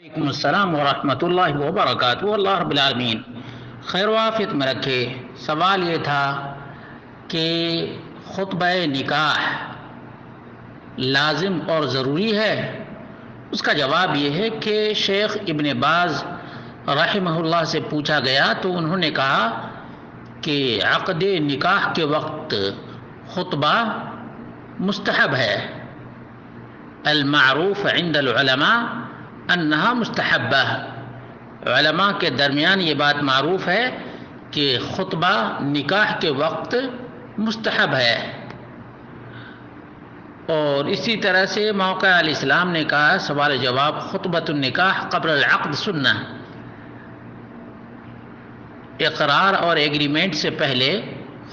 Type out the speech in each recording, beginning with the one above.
وعلیکم السلام ورحمۃ اللہ وبرکاتہ۔ اللہ رب العالمین خیر و عافیت میں رکھے۔ سوال یہ تھا کہ خطبہ نکاح لازم اور ضروری ہے؟ اس کا جواب یہ ہے کہ شیخ ابن باز رحمہ اللہ سے پوچھا گیا تو انہوں نے کہا کہ عقد نکاح کے وقت خطبہ مستحب ہے، المعروف عند العلماء انہا مستحبہ، علماء کے درمیان یہ بات معروف ہے کہ خطبہ نکاح کے وقت مستحب ہے۔ اور اسی طرح سے موقع علیہ السلام نے کہا، سوال جواب، خطبۃ النکاح قبل العقد سنہ، اقرار اور ایگریمنٹ سے پہلے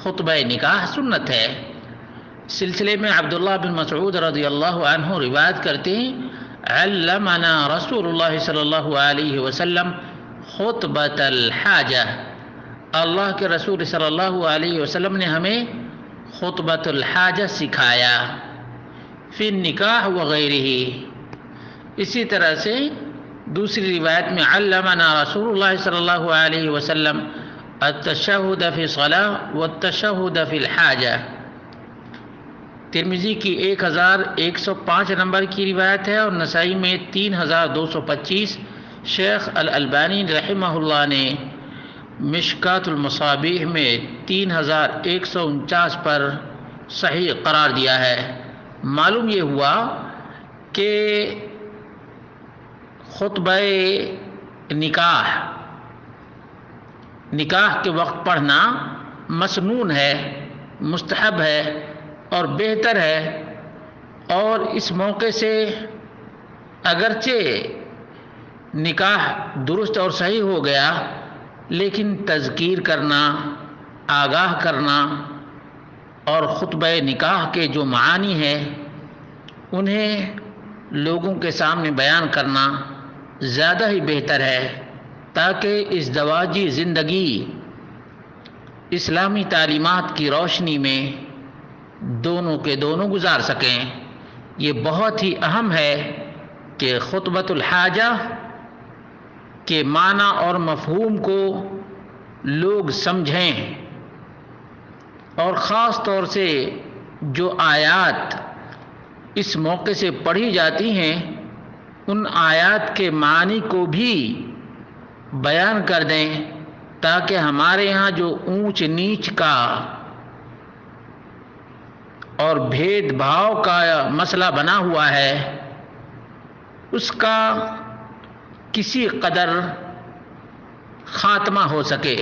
خطبہ نکاح سنت ہے۔ سلسلے میں عبداللہ بن مسعود رضی اللہ عنہ روایت کرتے ہیں، علمنا رسول اللہ صلی اللہ علیہ وسلم خطبۃ الحاجہ، اللہ کے رسول صلی اللہ علیہ وسلم نے ہمیں خطبۃ الحاجہ سکھایا، فی النکاح وغیرہ۔ اسی طرح سے دوسری روایت میں علمنا رسول اللہ صلی اللہ علیہ وسلم التشہد فی الصلاۃ والتشہد فی الحاجہ۔ ترمذی کی 1105 نمبر کی روایت ہے اور نسائی میں 3225۔ شیخ الالبانی رحمہ اللہ نے مشکات المصابیح میں 3149 پر صحیح قرار دیا ہے۔ معلوم یہ ہوا کہ خطبہ نکاح کے وقت پڑھنا مسنون ہے، مستحب ہے اور بہتر ہے، اور اس موقع سے اگرچہ نکاح درست اور صحیح ہو گیا لیکن تذکیر کرنا، آگاہ کرنا اور خطبہ نکاح کے جو معانی ہیں انہیں لوگوں کے سامنے بیان کرنا زیادہ ہی بہتر ہے، تاکہ ازدواجی زندگی اسلامی تعلیمات کی روشنی میں دونوں کے دونوں گزار سکیں۔ یہ بہت ہی اہم ہے کہ خطبۃ الحاجہ کے معنی اور مفہوم کو لوگ سمجھیں، اور خاص طور سے جو آیات اس موقع سے پڑھی جاتی ہیں ان آیات کے معنی کو بھی بیان کر دیں، تاکہ ہمارے یہاں جو اونچ نیچ کا اور بھید بھاؤ کا مسئلہ بنا ہوا ہے اس کا کسی قدر خاتمہ ہو سکے۔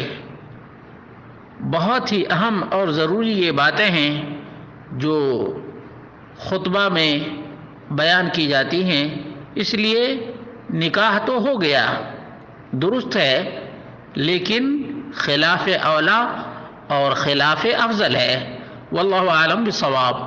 بہت ہی اہم اور ضروری یہ باتیں ہیں جو خطبہ میں بیان کی جاتی ہیں، اس لیے نکاح تو ہو گیا، درست ہے، لیکن خلاف اولا اور خلاف افضل ہے۔ واللہ اعلم بالصواب۔